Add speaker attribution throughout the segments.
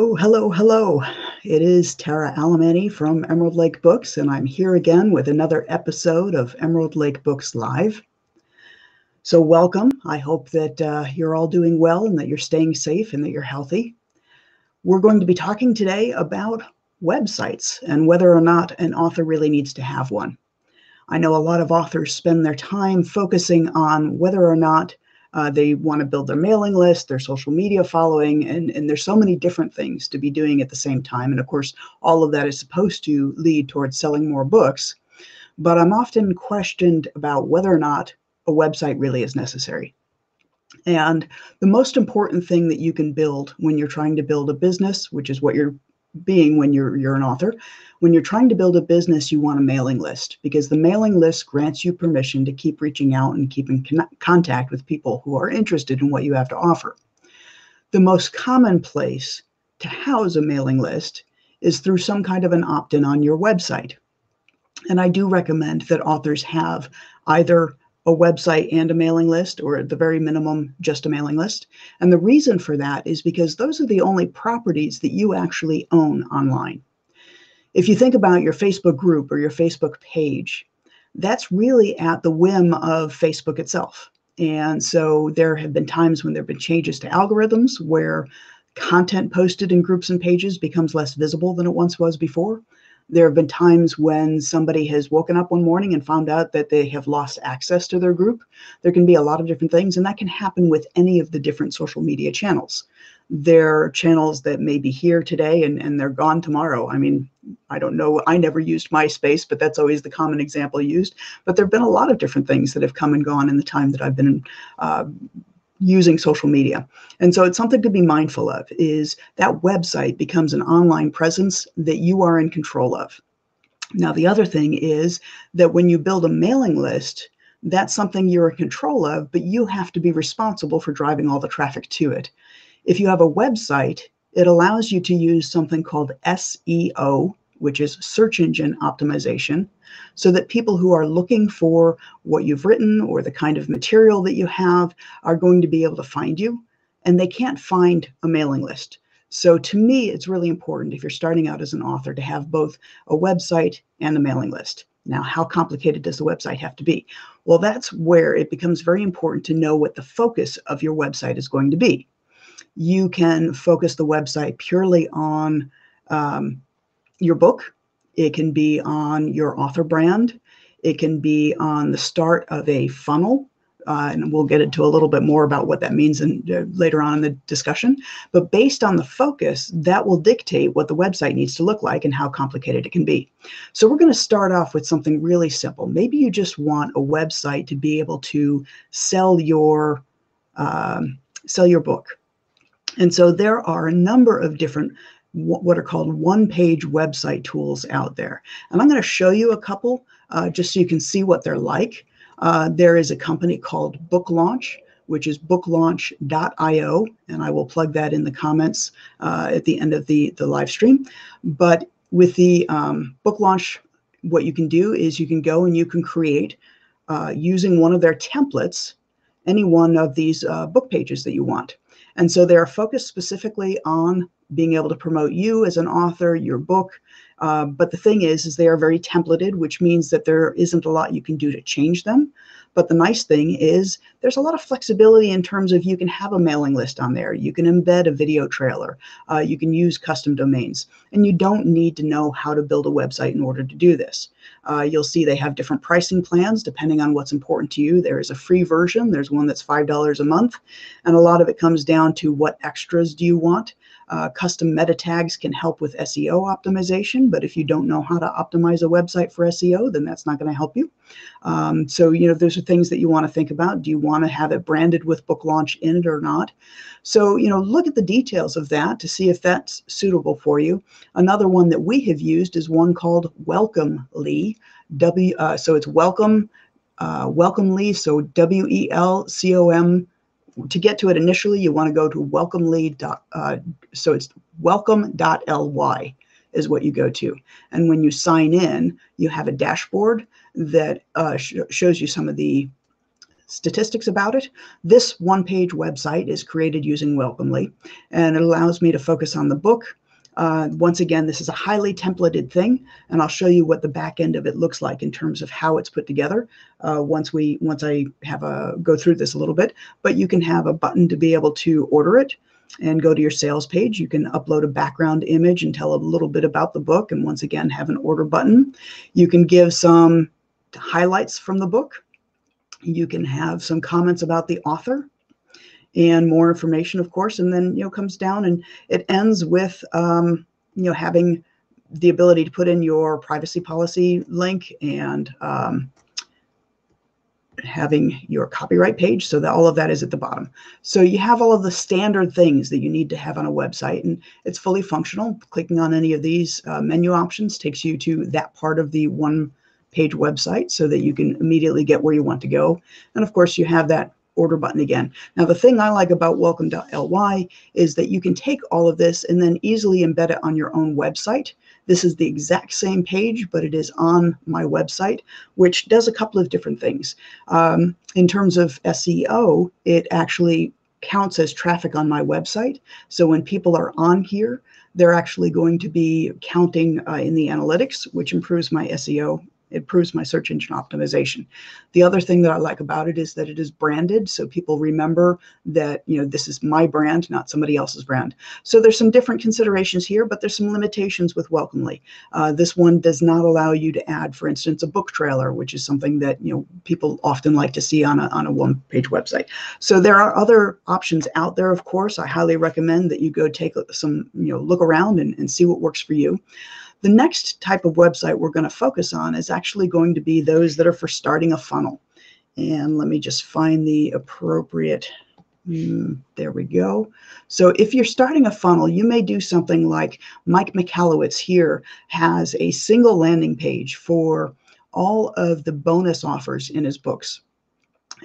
Speaker 1: Oh, hello, hello. It is Tara Alemany from Emerald Lake Books, and I'm here again with another episode of Emerald Lake Books Live. So welcome. I hope that you're all doing well and that you're staying safe and that you're healthy. We're going to be talking today about websites and whether or not an author really needs to have one. I know a lot of authors spend their time focusing on whether or not they want to build their mailing list, their social media following, and there's so many different things to be doing at the same time. And of course, all of that is supposed to lead towards selling more books. But I'm often questioned about whether or not a website really is necessary. And the most important thing that you can build when you're trying to build a business, which is what you're being when you're an author, when you're trying to build a business, you want a mailing list because the mailing list grants you permission to keep reaching out and keep in contact with people who are interested in what you have to offer. The most common place to house a mailing list is through some kind of an opt-in on your website. And I do recommend that authors have either a website and a mailing list, or at the very minimum, just a mailing list. And the reason for that is because those are the only properties that you actually own online. If you think about your Facebook group or your Facebook page, that's really at the whim of Facebook itself. And so there have been times when there have been changes to algorithms where content posted in groups and pages becomes less visible than it once was before. There have been times when somebody has woken up one morning and found out that they have lost access to their group. There can be a lot of different things, and that can happen with any of the different social media channels. There are channels that may be here today and they're gone tomorrow. I mean, I don't know. I never used MySpace, but that's always the common example used. But there have been a lot of different things that have come and gone in the time that I've been using social media. And so it's something to be mindful of is that website becomes an online presence that you are in control of. Now, the other thing is that when you build a mailing list, that's something you're in control of, but you have to be responsible for driving all the traffic to it. If you have a website, it allows you to use something called SEO, which is search engine optimization, so that people who are looking for what you've written or the kind of material that you have are going to be able to find you, and they can't find a mailing list. So to me, it's really important if you're starting out as an author to have both a website and a mailing list. Now, how complicated does the website have to be? Well, that's where it becomes very important to know what the focus of your website is going to be. You can focus the website purely on your book. It can be on your author brand. It can be on the start of a funnel. And we'll get into a little bit more about what that means later on in the discussion. But based on the focus, that will dictate what the website needs to look like and how complicated it can be. So we're going to start off with something really simple. Maybe you just want a website to be able to sell your book. And so there are a number of different what are called one-page website tools out there. And I'm going to show you a couple just so you can see what they're like. There is a company called Book Launch, which is booklaunch.io, and I will plug that in the comments at the end of the live stream. But with the Book Launch, what you can do is you can go and you can create, using one of their templates, any one of these book pages that you want. And so they're focused specifically on being able to promote you as an author, your book. But the thing is they are very templated, which means that there isn't a lot you can do to change them. But the nice thing is there's a lot of flexibility in terms of you can have a mailing list on there. You can embed a video trailer. You can use custom domains. And you don't need to know how to build a website in order to do this. You'll see they have different pricing plans depending on what's important to you. There is a free version. There's one that's $5 a month. And a lot of it comes down to what extras do you want. Custom meta tags can help with SEO optimization, but if you don't know how to optimize a website for SEO, then that's not going to help you. So, those are things that you want to think about. Do you want to have it branded with Book Launch in it or not? So, look at the details of that to see if that's suitable for you. Another one that we have used is one called Welcomely. So it's Welcomely, so WELCOM. To get to it initially, you want to go to welcomely. So it's welcome.ly is what you go to. And when you sign in, you have a dashboard that shows you some of the statistics about it. This one-page website is created using Welcomely, and it allows me to focus on the book. Once again, this is a highly templated thing, and I'll show you what the back end of it looks like in terms of how it's put together once I have go through this a little bit. But you can have a button to be able to order it and go to your sales page. You can upload a background image and tell a little bit about the book, and once again have an order button. You can give some highlights from the book. You can have some comments about the author and more information, of course, and then comes down and it ends with having the ability to put in your privacy policy link and having your copyright page, so that all of that is at the bottom. So you have all of the standard things that you need to have on a website, and it's fully functional. Clicking on any of these menu options takes you to that part of the one-page website so that you can immediately get where you want to go. And of course, you have that order button again. Now, the thing I like about welcome.ly is that you can take all of this and then easily embed it on your own website. This is the exact same page, but it is on my website, which does a couple of different things. In terms of SEO, it actually counts as traffic on my website. So when people are on here, they're actually going to be counting in the analytics, which improves my SEO. It improves my search engine optimization. The other thing that I like about it is that it is branded, so people remember that this is my brand, not somebody else's brand. So there's some different considerations here, but there's some limitations with Welcomely. This one does not allow you to add, for instance, a book trailer, which is something that people often like to see on a one-page website. So there are other options out there. Of course, I highly recommend that you go take some look around and see what works for you. The next type of website we're going to focus on is actually going to be those that are for starting a funnel. And let me just find the appropriate, there we go. So if you're starting a funnel, you may do something like Mike Michalowicz here has a single landing page for all of the bonus offers in his books.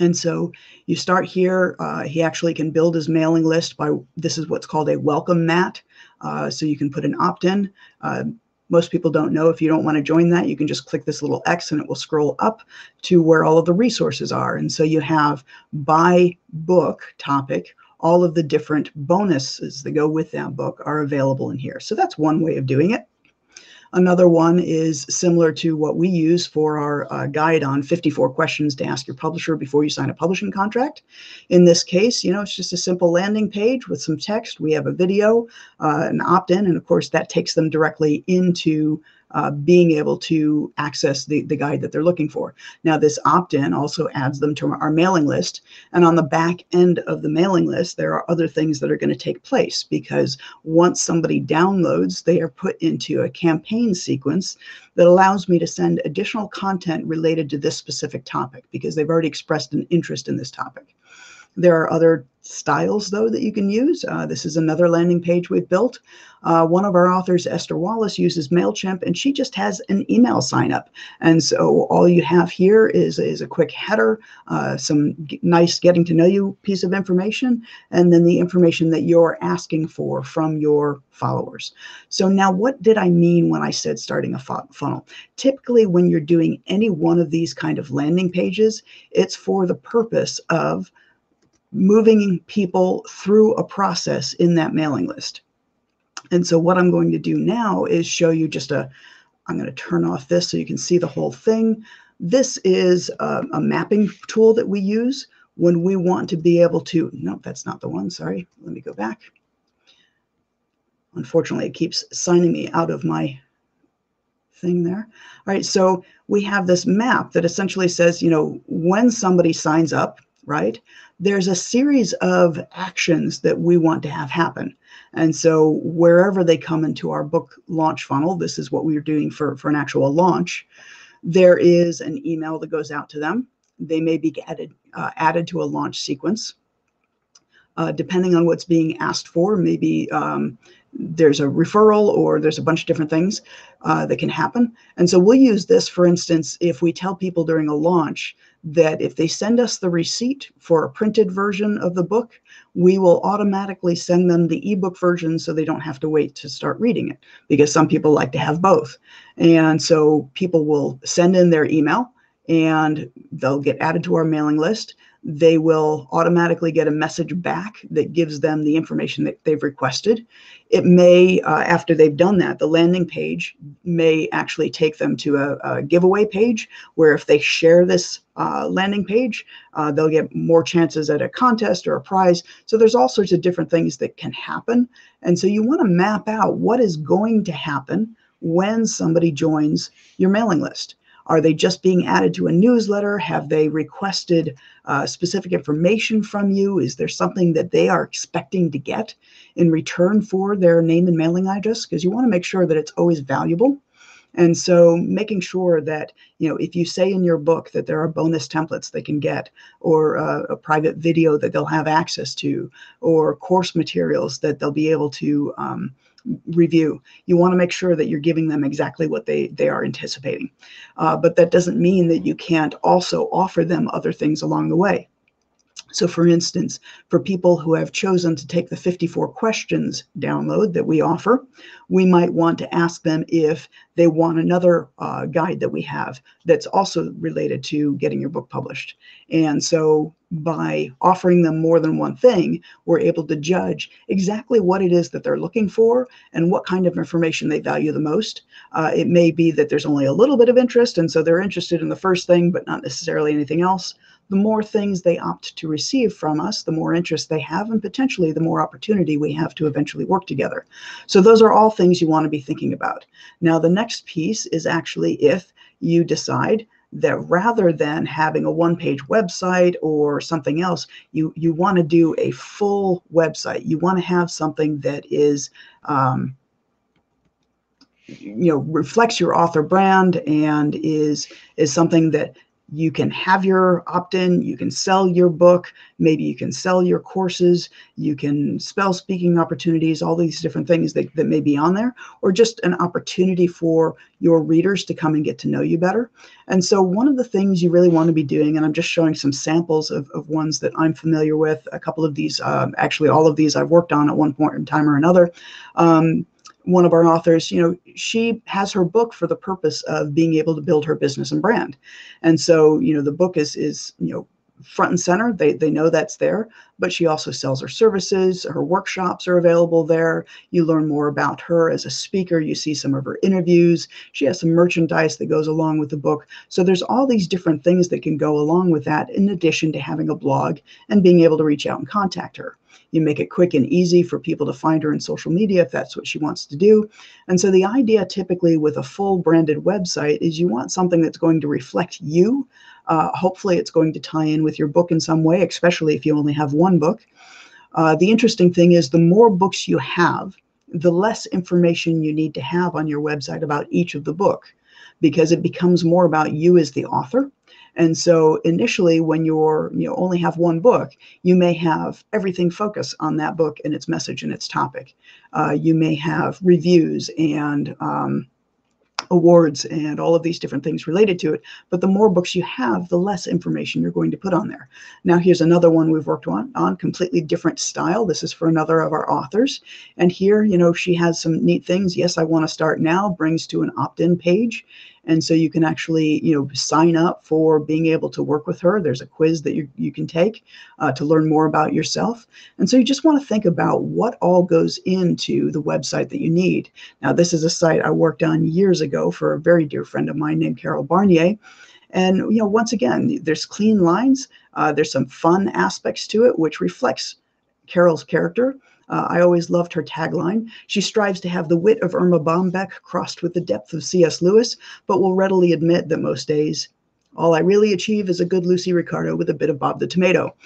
Speaker 1: And so you start here. He actually can build his mailing list by, this is what's called a welcome mat. So you can put an opt-in. Most people don't know, if you don't want to join that, you can just click this little X and it will scroll up to where all of the resources are. And so you have by book topic, all of the different bonuses that go with that book are available in here. So that's one way of doing it. Another one is similar to what we use for our guide on 54 questions to ask your publisher before you sign a publishing contract. In this case, it's just a simple landing page with some text. We have a video, an opt-in, and of course that takes them directly into being able to access the guide that they're looking for. Now, this opt-in also adds them to our mailing list. And on the back end of the mailing list, there are other things that are going to take place, because once somebody downloads, they are put into a campaign sequence that allows me to send additional content related to this specific topic, because they've already expressed an interest in this topic. There are other styles, though, that you can use. This is another landing page we've built. One of our authors, Esther Wallace, uses MailChimp, and she just has an email sign up. And so all you have here is a quick header, some nice getting to know you piece of information, and then the information that you're asking for from your followers. So now, what did I mean when I said starting a funnel? Typically, when you're doing any one of these kind of landing pages, it's for the purpose of moving people through a process in that mailing list. And so what I'm going to do now is show you I'm going to turn off this so you can see the whole thing. This is a mapping tool that we use when we want to be able to, no, that's not the one, sorry. Let me go back. Unfortunately, it keeps signing me out of my thing there. All right, so we have this map that essentially says, when somebody signs up, right, there's a series of actions that we want to have happen. And so wherever they come into our book launch funnel, this is what we are doing for an actual launch, there is an email that goes out to them. They may be added to a launch sequence. Depending on what's being asked for, maybe there's a referral, or there's a bunch of different things that can happen. And so we'll use this, for instance, if we tell people during a launch that if they send us the receipt for a printed version of the book, we will automatically send them the ebook version so they don't have to wait to start reading it, because some people like to have both. And so people will send in their email and they'll get added to our mailing list. they will automatically get a message back that gives them the information that they've requested. It may, after they've done that, the landing page may actually take them to a giveaway page where if they share this landing page, they'll get more chances at a contest or a prize. So there's all sorts of different things that can happen. And so you want to map out what is going to happen when somebody joins your mailing list. Are they just being added to a newsletter? Have they requested specific information from you? Is there something that they are expecting to get in return for their name and mailing address? Because you want to make sure that it's always valuable. And so making sure that, if you say in your book that there are bonus templates they can get, or a private video that they'll have access to, or course materials that they'll be able to review, you want to make sure that you're giving them exactly what they are anticipating. But that doesn't mean that you can't also offer them other things along the way. So for instance, for people who have chosen to take the 54 questions download that we offer, we might want to ask them if they want another guide that we have that's also related to getting your book published. And so by offering them more than one thing, we're able to judge exactly what it is that they're looking for and what kind of information they value the most. It may be that there's only a little bit of interest, and so they're interested in the first thing, but not necessarily anything else. The more things they opt to receive from us, the more interest they have, and potentially the more opportunity we have to eventually work together. So those are all things you want to be thinking about. Now, the next piece is actually if you decide that rather than having a one-page website or something else, you want to do a full website. You want to have something that is reflects your author brand and is something that you can have your opt-in, you can sell your book, maybe you can sell your courses, you can spell speaking opportunities, all these different things that may be on there, or just an opportunity for your readers to come and get to know you better. And so one of the things you really want to be doing, and I'm just showing some samples of ones that I'm familiar with, a couple of these, actually all of these I've worked on at one point in time or another. One of our authors, she has her book for the purpose of being able to build her business and brand. And so, the book is front and center. They know that's there, but she also sells her services. Her workshops are available there. You learn more about her as a speaker. You see some of her interviews. She has some merchandise that goes along with the book. So there's all these different things that can go along with that, in addition to having a blog and being able to reach out and contact her. You make it quick and easy for people to find her in social media if that's what she wants to do. And so the idea typically with a full branded website is you want something that's going to reflect you. Hopefully it's going to tie in with your book in some way, especially if you only have one book. The interesting thing is the more books you have, the less information you need to have on your website about each of the book, because it becomes more about you as the author. And so initially, when you're only have one book, you may have everything focus on that book and its message and its topic. You may have reviews and awards and all of these different things related to it. But the more books you have, the less information you're going to put on there. Now, here's another one we've worked on completely different style. This is for another of our authors. And here, she has some neat things. Yes, I want to start now brings to an opt-in page. And so you can actually, sign up for being able to work with her. There's a quiz that you can take to learn more about yourself. And so you just want to think about what all goes into the website that you need. Now, this is a site I worked on years ago for a very dear friend of mine named Carol Barnier. And, once again, there's clean lines. There's some fun aspects to it, which reflects Carol's character. I always loved her tagline. She strives to have the wit of Irma Bombeck crossed with the depth of C.S. Lewis, but will readily admit that most days, all I really achieve is a good Lucy Ricardo with a bit of Bob the Tomato.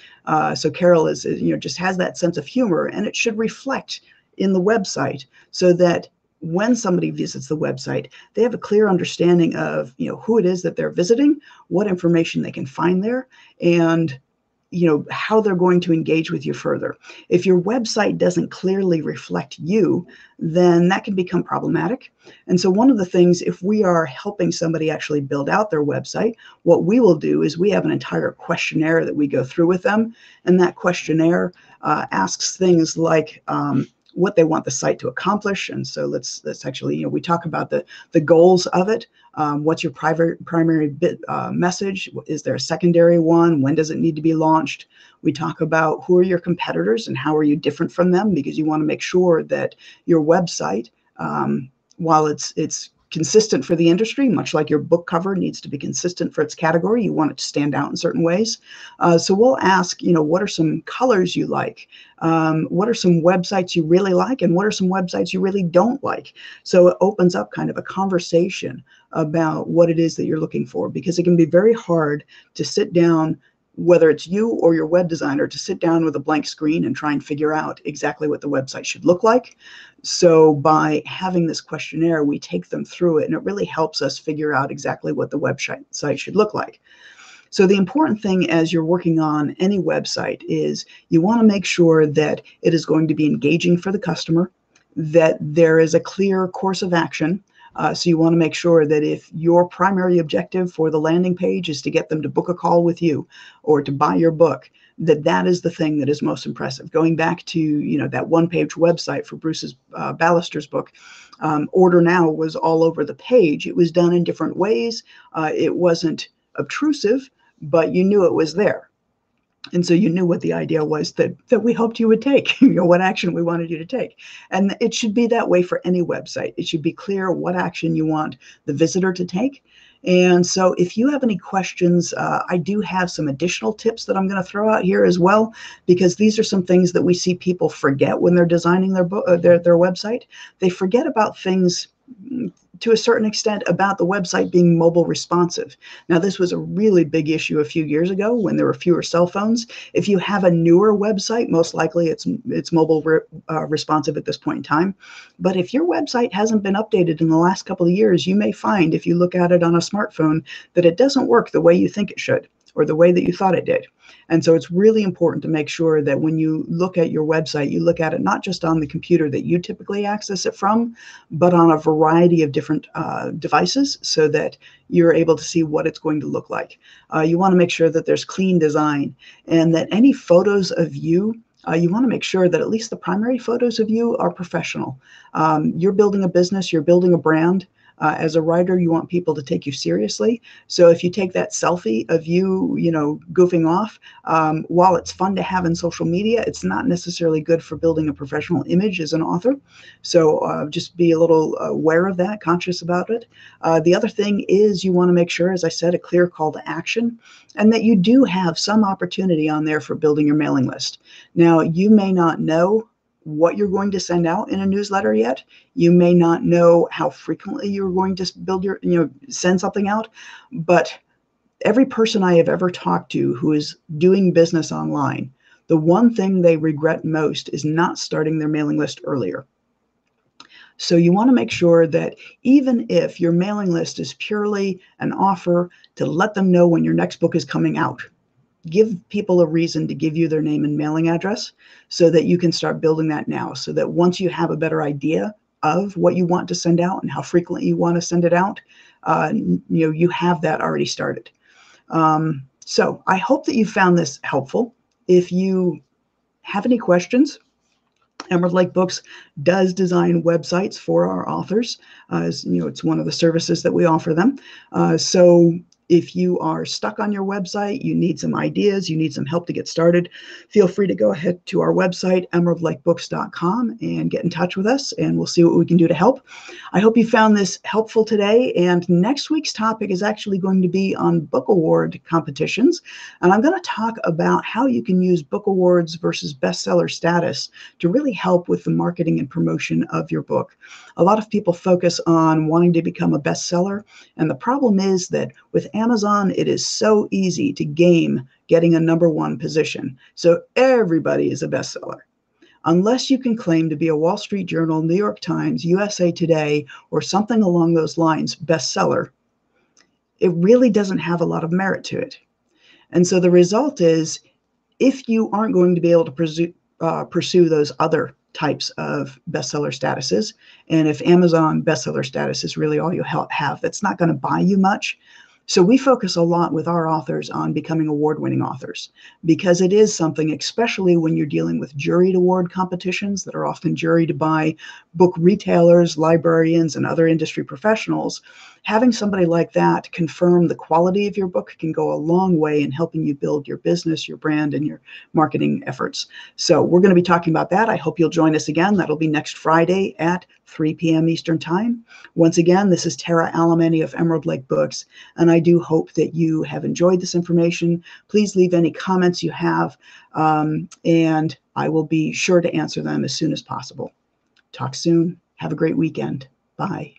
Speaker 1: So Carol is, just has that sense of humor, and it should reflect in the website so that when somebody visits the website, they have a clear understanding of, who it is that they're visiting, what information they can find there, and how they're going to engage with you further. If your website doesn't clearly reflect you, then that can become problematic. And so one of the things, if we are helping somebody actually build out their website, what we will do is we have an entire questionnaire that we go through with them. And that questionnaire asks things like, what they want the site to accomplish. And so let's actually, we talk about the goals of it. What's your primary message? Is there a secondary one? When does it need to be launched? We talk about who are your competitors and how are you different from them, because you want to make sure that your website, while it's consistent for the industry, much like your book cover needs to be consistent for its category, you want it to stand out in certain ways. So we'll ask, what are some colors you like? What are some websites you really like? And what are some websites you really don't like? So it opens up kind of a conversation about what it is that you're looking for, because it can be very hard to sit down, whether it's you or your web designer, to sit down with a blank screen and try and figure out exactly what the website should look like. So by having this questionnaire, we take them through it, and it really helps us figure out exactly what the website should look like. So the important thing as you're working on any website is you want to make sure that it is going to be engaging for the customer, that there is a clear course of action. So you want to make sure that if your primary objective for the landing page is to get them to book a call with you or to buy your book, that is the thing that is most impressive. Going back to that one-page website for Bruce's Ballister's book, Order Now was all over the page. It was done in different ways. It wasn't obtrusive, but you knew it was there. And so you knew what the idea was that we hoped you would take, what action we wanted you to take. And it should be that way for any website. It should be clear what action you want the visitor to take. And so if you have any questions, I do have some additional tips that I'm going to throw out here as well, because these are some things that we see people forget when they're designing their website. They forget about things to a certain extent about the website being mobile responsive. Now, this was a really big issue a few years ago when there were fewer cell phones. If you have a newer website, most likely it's mobile responsive at this point in time. But if your website hasn't been updated in the last couple of years, you may find, if you look at it on a smartphone, that it doesn't work the way you think it should, or the way that you thought it did. And so it's really important to make sure that when you look at your website, you look at it not just on the computer that you typically access it from, but on a variety of different devices, so that you're able to see what it's going to look like. You want to make sure that there's clean design, and that any photos of you, you want to make sure that at least the primary photos of you are professional. You're building a business, you're building a brand. As a writer, you want people to take you seriously. So if you take that selfie of you, goofing off, while it's fun to have in social media, it's not necessarily good for building a professional image as an author. So just be a little aware of that, conscious about it. The other thing is you want to make sure, as I said, a clear call to action, and that you do have some opportunity on there for building your mailing list. Now, you may not know what you're going to send out in a newsletter yet. You may not know how frequently you're going to send something out, but every person I have ever talked to who is doing business online, the one thing they regret most is not starting their mailing list earlier. So you want to make sure that even if your mailing list is purely an offer to let them know when your next book is coming out, give people a reason to give you their name and mailing address, so that you can start building that now, so that once you have a better idea of what you want to send out and how frequently you want to send it out, you have that already started. So I hope that you found this helpful. If you have any questions, Emerald Lake Books does design websites for our authors. It's one of the services that we offer them. So if you are stuck on your website, you need some ideas, you need some help to get started, feel free to go ahead to our website, emeraldlakebooks.com, and get in touch with us, and we'll see what we can do to help. I hope you found this helpful today, and next week's topic is actually going to be on book award competitions, and I'm going to talk about how you can use book awards versus bestseller status to really help with the marketing and promotion of your book. A lot of people focus on wanting to become a bestseller, and the problem is that with Amazon, it is so easy to game getting a #1 position. So everybody is a bestseller. Unless you can claim to be a Wall Street Journal, New York Times, USA Today, or something along those lines bestseller, it really doesn't have a lot of merit to it. And so the result is, if you aren't going to be able to pursue those other types of bestseller statuses, and if Amazon bestseller status is really all you have, that's not going to buy you much, So we focus a lot with our authors on becoming award-winning authors because it is something, especially when you're dealing with juried award competitions that are often juried by book retailers, librarians, and other industry professionals. Having somebody like that confirm the quality of your book can go a long way in helping you build your business, your brand, and your marketing efforts. So we're going to be talking about that. I hope you'll join us again. That'll be next Friday at 3 p.m. Eastern Time. Once again, this is Tara Alemany of Emerald Lake Books, and I do hope that you have enjoyed this information. Please leave any comments you have, and I will be sure to answer them as soon as possible. Talk soon. Have a great weekend. Bye.